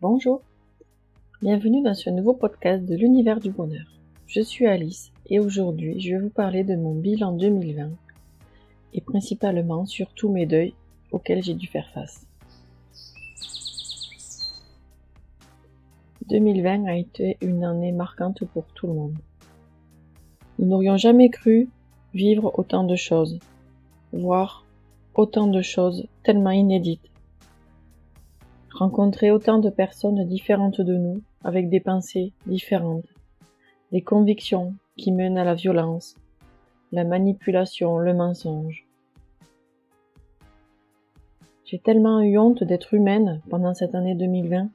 Bonjour, bienvenue dans ce nouveau podcast de l'univers du bonheur. Je suis Alice et aujourd'hui je vais vous parler de mon bilan 2020 et principalement sur tous mes deuils auxquels j'ai dû faire face. 2020 a été une année marquante pour tout le monde. Nous n'aurions jamais cru vivre autant de choses, voir autant de choses tellement inédites. Rencontrer autant de personnes différentes de nous, avec des pensées différentes, des convictions qui mènent à la violence, la manipulation, le mensonge. J'ai tellement eu honte d'être humaine pendant cette année 2020.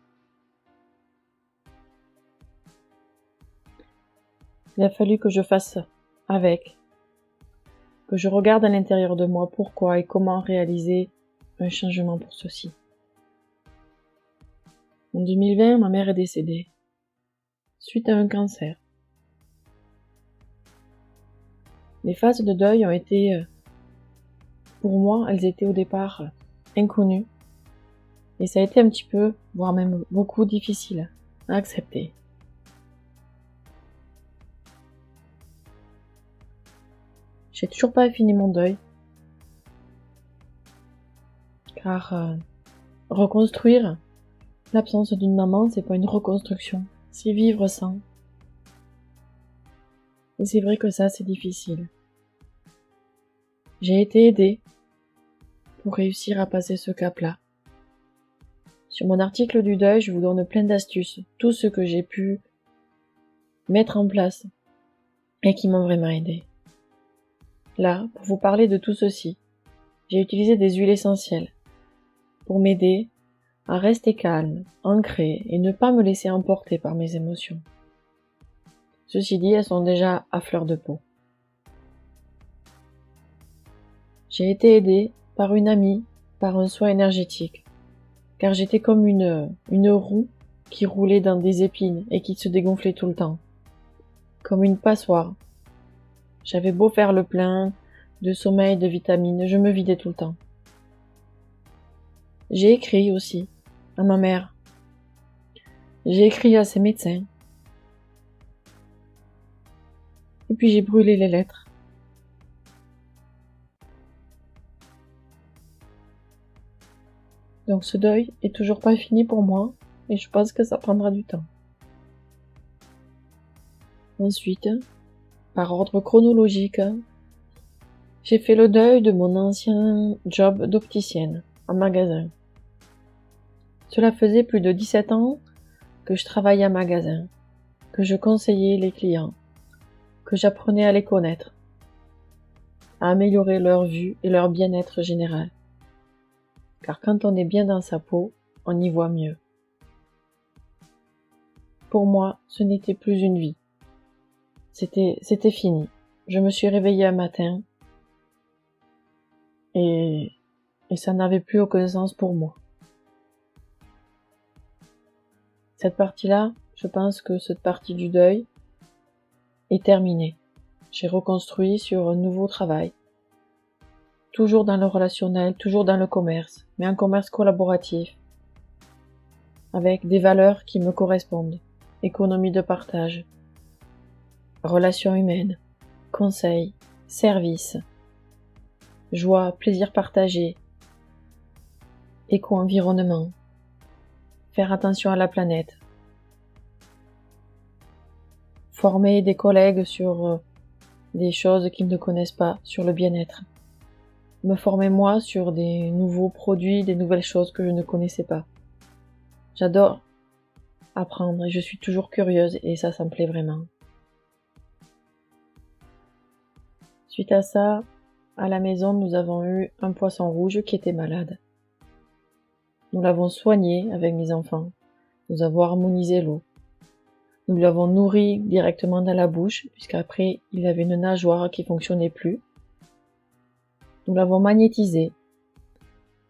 Il a fallu que je fasse avec, que je regarde à l'intérieur de moi pourquoi et comment réaliser un changement pour ceci. En 2020, ma mère est décédée, suite à un cancer. Les phases de deuil ont été, pour moi, elles étaient au départ inconnues, et ça a été un petit peu, voire même beaucoup difficile à accepter. J'ai toujours pas fini mon deuil, car reconstruire l'absence d'une maman, c'est pas une reconstruction, c'est vivre sans. Et c'est vrai que ça, c'est difficile. J'ai été aidée pour réussir à passer ce cap-là. Sur mon article du deuil, je vous donne plein d'astuces, tout ce que j'ai pu mettre en place et qui m'ont vraiment aidée. Là, pour vous parler de tout ceci, j'ai utilisé des huiles essentielles pour m'aider à rester calme, ancrée et ne pas me laisser emporter par mes émotions. Ceci dit, elles sont déjà à fleur de peau. J'ai été aidée par une amie, par un soin énergétique, car j'étais comme une roue qui roulait dans des épines et qui se dégonflait tout le temps, comme une passoire. J'avais beau faire le plein de sommeil, de vitamines, je me vidais tout le temps. J'ai écrit aussi à ma mère. J'ai écrit à ses médecins. Et puis j'ai brûlé les lettres. Donc ce deuil est toujours pas fini pour moi et je pense que ça prendra du temps. Ensuite, par ordre chronologique, j'ai fait le deuil de mon ancien job d'opticienne en magasin. Cela faisait plus de 17 ans que je travaillais en magasin, que je conseillais les clients, que j'apprenais à les connaître, à améliorer leur vue et leur bien-être général. Car quand on est bien dans sa peau, on y voit mieux. Pour moi, ce n'était plus une vie. C'était fini. Je me suis réveillée un matin et ça n'avait plus aucun sens pour moi. Cette partie-là, je pense que cette partie du deuil est terminée. J'ai reconstruit sur un nouveau travail. Toujours dans le relationnel, toujours dans le commerce, mais un commerce collaboratif, avec des valeurs qui me correspondent. Économie de partage, relations humaines, conseils, services, joie, plaisir partagé, éco-environnement, faire attention à la planète, former des collègues sur des choses qu'ils ne connaissent pas, sur le bien-être, me former moi sur des nouveaux produits, des nouvelles choses que je ne connaissais pas. J'adore apprendre et je suis toujours curieuse et ça me plaît vraiment. Suite à ça, à la maison, nous avons eu un poisson rouge qui était malade. Nous l'avons soigné avec mes enfants. Nous avons harmonisé l'eau. Nous l'avons nourri directement dans la bouche, puisqu'après, il avait une nageoire qui fonctionnait plus. Nous l'avons magnétisé.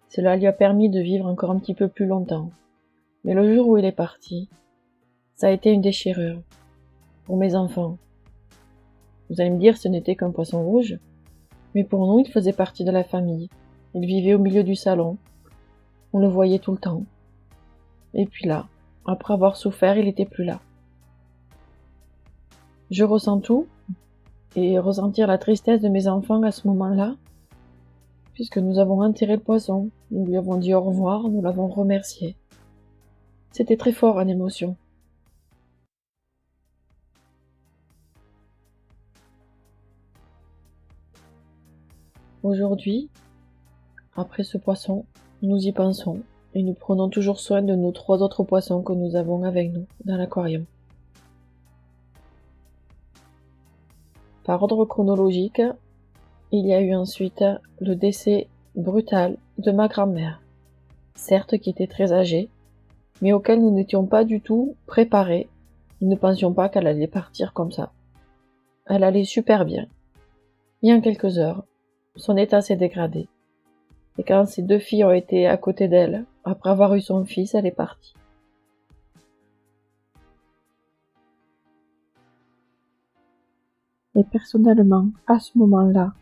Cela lui a permis de vivre encore un petit peu plus longtemps. Mais le jour où il est parti, ça a été une déchirure pour mes enfants. Vous allez me dire, ce n'était qu'un poisson rouge, mais pour nous, il faisait partie de la famille. Il vivait au milieu du salon. On le voyait tout le temps. Et puis là, Après avoir souffert, il n'était plus là. Je ressens tout, et ressentir la tristesse de mes enfants à ce moment-là, puisque nous avons enterré le poisson, nous lui avons dit au revoir, nous l'avons remercié. C'était très fort en émotion. Aujourd'hui, après ce poisson, nous y pensons et nous prenons toujours soin de nos 3 autres poissons que nous avons avec nous dans l'aquarium. Par ordre chronologique, il y a eu ensuite le décès brutal de ma grand-mère, certes qui était très âgée, mais auquel nous n'étions pas du tout préparés. Nous ne pensions pas qu'elle allait partir comme ça. Elle allait super bien. Et en quelques heures, son état s'est dégradé. Et quand ses 2 filles ont été à côté d'elle, après avoir eu son fils, elle est partie. Et personnellement, à ce moment-là,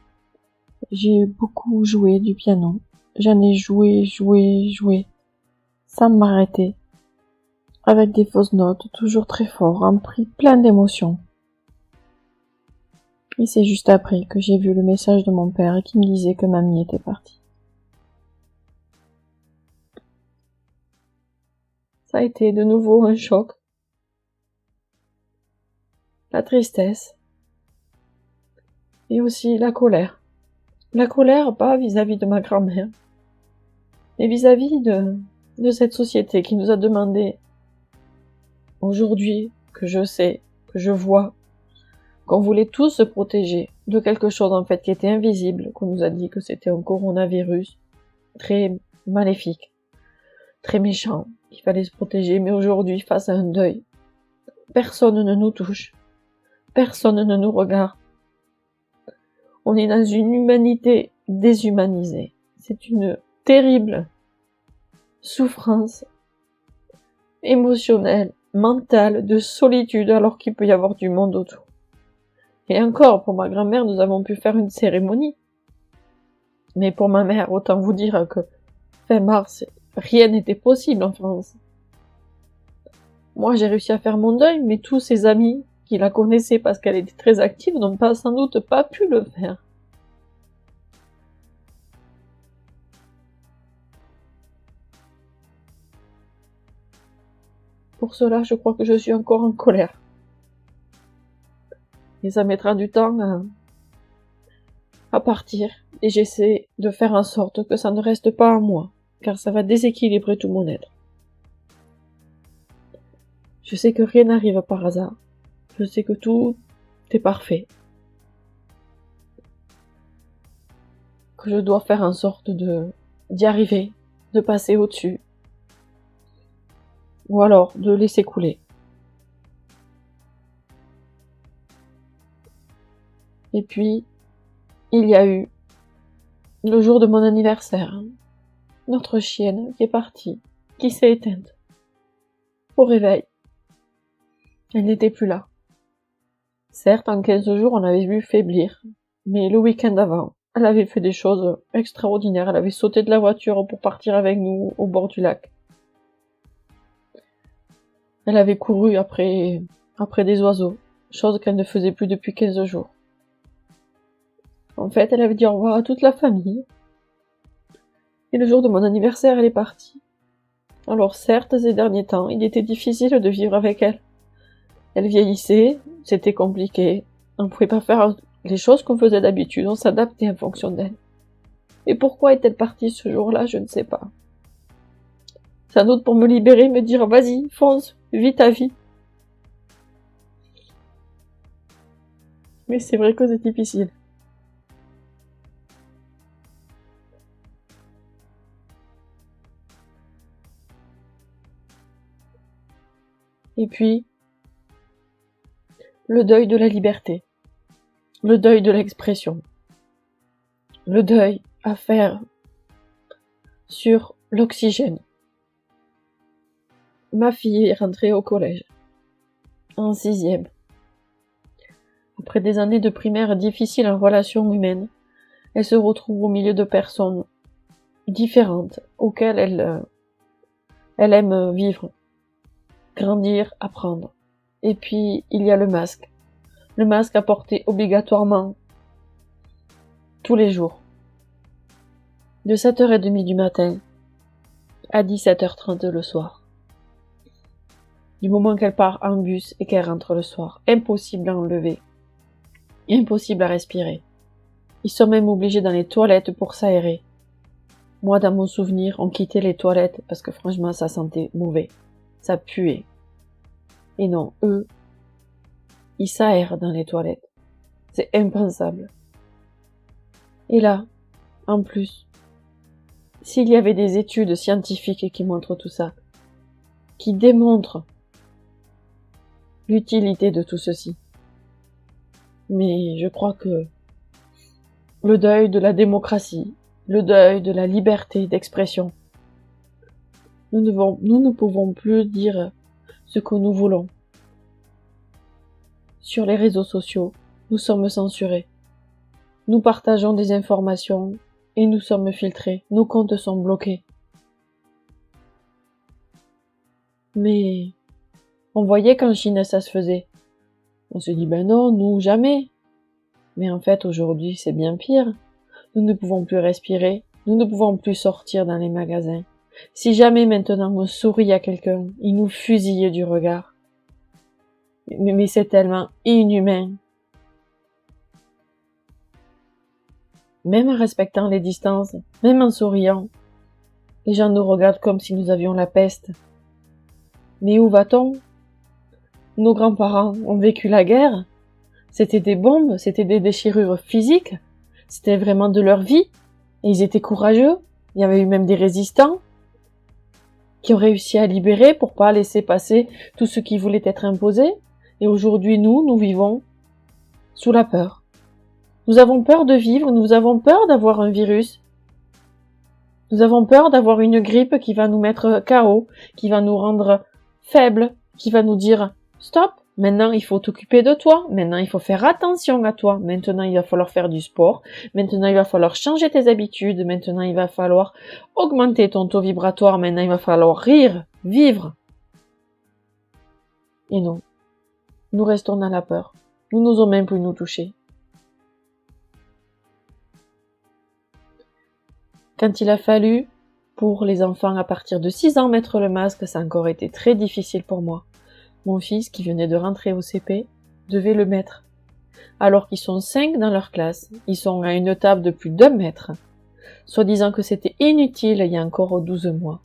j'ai beaucoup joué du piano. J'en ai joué, sans m'arrêter. Avec des fausses notes, toujours très fort, rempli plein d'émotions. Et c'est juste après que j'ai vu le message de mon père qui me disait que mamie était partie. Ça a été de nouveau un choc. La tristesse. Et aussi la colère. La colère, pas vis-à-vis de ma grand-mère, mais vis-à-vis de cette société qui nous a demandé, aujourd'hui, que je sais, que je vois, qu'on voulait tous se protéger de quelque chose en fait qui était invisible, qu'on nous a dit que c'était un coronavirus très maléfique, très méchant, qu'il fallait se protéger, mais aujourd'hui, face à un deuil, personne ne nous touche, personne ne nous regarde. On est dans une humanité déshumanisée. C'est une terrible souffrance émotionnelle, mentale, de solitude, alors qu'il peut y avoir du monde autour. Et encore, pour ma grand-mère, nous avons pu faire une cérémonie. Mais pour ma mère, autant vous dire que fin mars, rien n'était possible en France. Moi, j'ai réussi à faire mon deuil, mais tous ses amis qui la connaissaient parce qu'elle était très active n'ont sans doute pas pu le faire. Pour cela, je crois que je suis encore en colère. Et ça mettra du temps à partir. Et j'essaie de faire en sorte que ça ne reste pas en moi, car ça va déséquilibrer tout mon être. Je sais que rien n'arrive par hasard. Je sais que tout est parfait. Que je dois faire en sorte d'y arriver, de passer au-dessus. Ou alors de laisser couler. Et puis, il y a eu le jour de mon anniversaire, notre chienne qui est partie, qui s'est éteinte. Au réveil, elle n'était plus là. Certes, en 15 jours, on avait vu faiblir, mais le week-end avant, elle avait fait des choses extraordinaires. Elle avait sauté de la voiture pour partir avec nous au bord du lac. Elle avait couru après des oiseaux, chose qu'elle ne faisait plus depuis 15 jours. En fait, elle avait dit au revoir à toute la famille. Et le jour de mon anniversaire, elle est partie. Alors certes, ces derniers temps, il était difficile de vivre avec elle. Elle vieillissait, c'était compliqué. On ne pouvait pas faire les choses qu'on faisait d'habitude, on s'adaptait en fonction d'elle. Et pourquoi est-elle partie ce jour-là, je ne sais pas. Sans doute pour me libérer, me dire vas-y, fonce, vis ta vie. Mais c'est vrai que c'est difficile. Et puis, le deuil de la liberté, le deuil de l'expression, le deuil à faire sur l'oxygène. Ma fille est rentrée au collège, en 6e. Après des années de primaire difficiles en relations humaines, elle se retrouve au milieu de personnes différentes auxquelles elle aime vivre. grandir, apprendre. Et puis, il y a le masque. Le masque à porter obligatoirement tous les jours. De 7h30 du matin à 17h30 le soir. Du moment qu'elle part en bus et qu'elle rentre le soir, impossible à enlever. Impossible à respirer. Ils sont même obligés dans les toilettes pour s'aérer. Moi, dans mon souvenir, on quittait les toilettes parce que franchement, ça sentait mauvais. Ça puait. Et non, eux, ils s'aèrent dans les toilettes. C'est impensable. Et là, en plus, s'il y avait des études scientifiques qui montrent tout ça, qui démontrent l'utilité de tout ceci. Mais je crois que le deuil de la démocratie, le deuil de la liberté d'expression, nous ne pouvons plus dire ce que nous voulons. Sur les réseaux sociaux, nous sommes censurés. Nous partageons des informations et nous sommes filtrés. Nos comptes sont bloqués. Mais on voyait qu'en Chine ça se faisait. On se dit ben non, nous jamais. Mais en fait aujourd'hui c'est bien pire. Nous ne pouvons plus respirer, nous ne pouvons plus sortir dans les magasins. Si jamais maintenant on sourit à quelqu'un, il nous fusille du regard. Mais c'est tellement inhumain. Même en respectant les distances, même en souriant, les gens nous regardent comme si nous avions la peste. Mais où va-t-on? Nos grands-parents ont vécu la guerre. C'était des bombes, c'était des déchirures physiques. C'était vraiment de leur vie. Et ils étaient courageux. Il y avait eu même des résistants qui ont réussi à libérer pour pas laisser passer tout ce qui voulait être imposé. Et aujourd'hui, nous vivons sous la peur. Nous avons peur de vivre, nous avons peur d'avoir un virus. Nous avons peur d'avoir une grippe qui va nous mettre KO, qui va nous rendre faibles, qui va nous dire « Stop, maintenant il faut t'occuper de toi, maintenant il faut faire attention à toi, maintenant il va falloir faire du sport, maintenant il va falloir changer tes habitudes, maintenant il va falloir augmenter ton taux vibratoire, maintenant il va falloir rire, vivre. » Et non, nous restons dans la peur. Nous n'osons même plus nous toucher. Quand il a fallu, pour les enfants à partir de 6 ans, mettre le masque, ça a encore été très difficile pour moi. Mon fils, qui venait de rentrer au CP, devait le mettre. Alors qu'ils sont 5 dans leur classe, ils sont à une table de plus d'1 mètre, soi-disant que c'était inutile il y a encore 12 mois.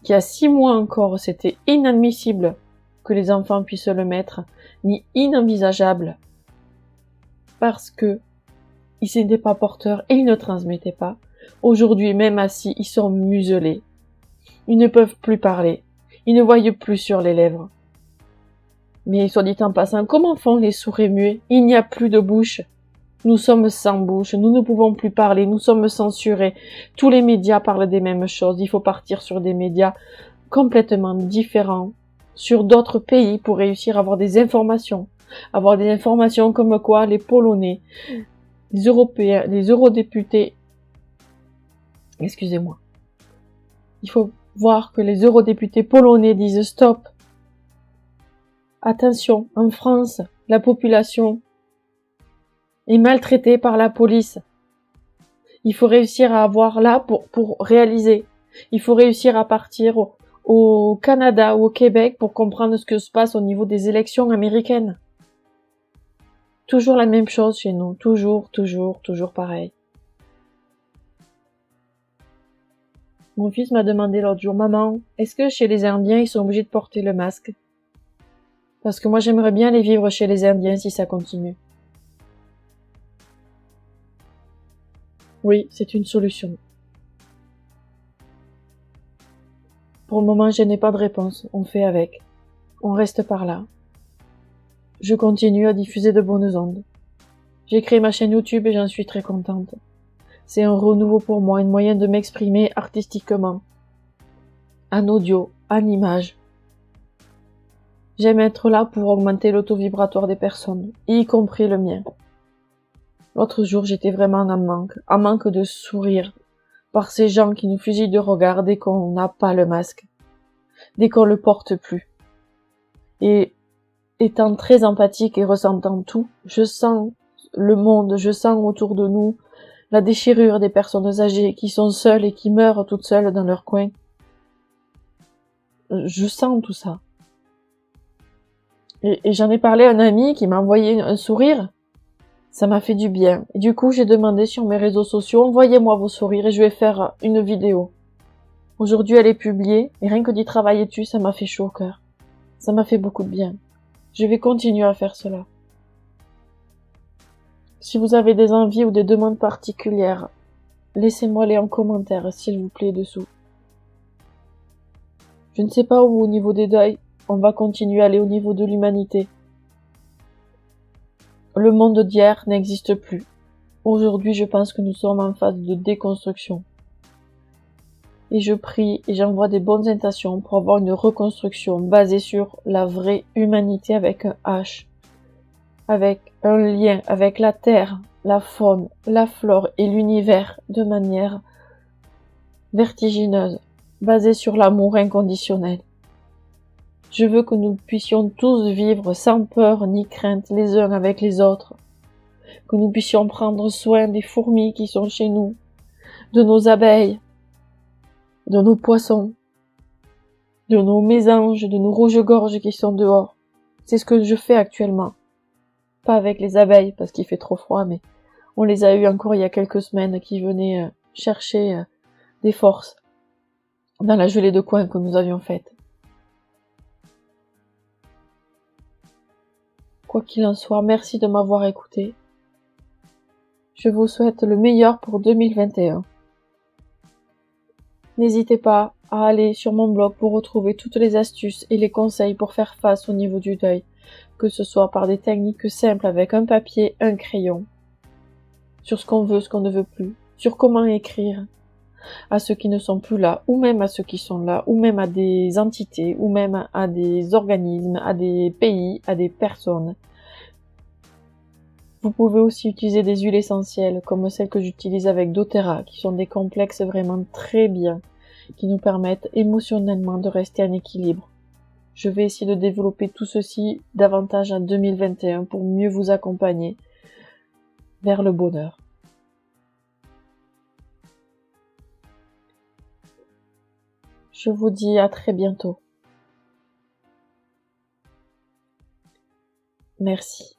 Qu'il y a 6 mois encore, c'était inadmissible que les enfants puissent le mettre, ni inenvisageable, parce que ils n'étaient pas porteurs et ils ne transmettaient pas. Aujourd'hui, même assis, ils sont muselés. Ils ne peuvent plus parler. Ils ne voient plus sur les lèvres. Mais soit dit en passant, comment font les sourds et muets? Il n'y a plus de bouche. Nous sommes sans bouche. Nous ne pouvons plus parler. Nous sommes censurés. Tous les médias parlent des mêmes choses. Il faut partir sur des médias complètement différents, sur d'autres pays pour réussir à avoir des informations. Avoir des informations comme quoi les Polonais, les Européens, les eurodéputés, excusez-moi. Il faut voir que les eurodéputés polonais disent stop. Attention, en France, la population est maltraitée par la police. Il faut réussir à avoir là pour réaliser. Il faut réussir à partir au Canada ou au Québec pour comprendre ce que se passe au niveau des élections américaines. Toujours la même chose chez nous. Toujours pareil. Mon fils m'a demandé l'autre jour, maman, est-ce que chez les Indiens, ils sont obligés de porter le masque? Parce que moi, j'aimerais bien aller vivre chez les Indiens si ça continue. Oui, c'est une solution. Pour le moment, je n'ai pas de réponse. On fait avec. On reste par là. Je continue à diffuser de bonnes ondes. J'ai créé ma chaîne YouTube et j'en suis très contente. C'est un renouveau pour moi, une moyen de m'exprimer artistiquement. En audio, en image. J'aime être là pour augmenter le taux vibratoire des personnes, y compris le mien. L'autre jour, j'étais vraiment en manque de sourire, par ces gens qui nous fusillent de regard dès qu'on n'a pas le masque, dès qu'on le porte plus. Et étant très empathique et ressentant tout, je sens le monde, je sens autour de nous la déchirure des personnes âgées qui sont seules et qui meurent toutes seules dans leur coin. Je sens tout ça. Et j'en ai parlé à un ami qui m'a envoyé un sourire. Ça m'a fait du bien. Et du coup, j'ai demandé sur mes réseaux sociaux, envoyez-moi vos sourires et je vais faire une vidéo. Aujourd'hui, elle est publiée et rien que d'y travailler dessus, ça m'a fait chaud au cœur. Ça m'a fait beaucoup de bien. Je vais continuer à faire cela. Si vous avez des envies ou des demandes particulières, laissez-moi les en commentaire, s'il vous plaît, dessous. Je ne sais pas où au niveau des deuils, on va continuer à aller au niveau de l'humanité. Le monde d'hier n'existe plus. Aujourd'hui, je pense que nous sommes en phase de déconstruction. Et je prie et j'envoie des bonnes intentions pour avoir une reconstruction basée sur la vraie humanité avec un H, avec un lien avec la terre, la faune, la flore et l'univers de manière vertigineuse, basée sur l'amour inconditionnel. Je veux que nous puissions tous vivre sans peur ni crainte les uns avec les autres, que nous puissions prendre soin des fourmis qui sont chez nous, de nos abeilles, de nos poissons, de nos mésanges, de nos rouges-gorges qui sont dehors. C'est ce que je fais actuellement. Pas avec les abeilles parce qu'il fait trop froid, mais on les a eu encore il y a quelques semaines qui venaient chercher des forces dans la gelée de coin que nous avions faite. Quoi qu'il en soit, merci de m'avoir écouté. Je vous souhaite le meilleur pour 2021. N'hésitez pas à aller sur mon blog pour retrouver toutes les astuces et les conseils pour faire face au niveau du deuil, que ce soit par des techniques simples avec un papier, un crayon, sur ce qu'on veut, ce qu'on ne veut plus, sur comment écrire à ceux qui ne sont plus là, ou même à ceux qui sont là, ou même à des entités, ou même à des organismes, à des pays, à des personnes. Vous pouvez aussi utiliser des huiles essentielles, comme celles que j'utilise avec doTERRA, qui sont des complexes vraiment très bien, qui nous permettent émotionnellement de rester en équilibre. Je vais essayer de développer tout ceci davantage en 2021 pour mieux vous accompagner vers le bonheur. Je vous dis à très bientôt. Merci.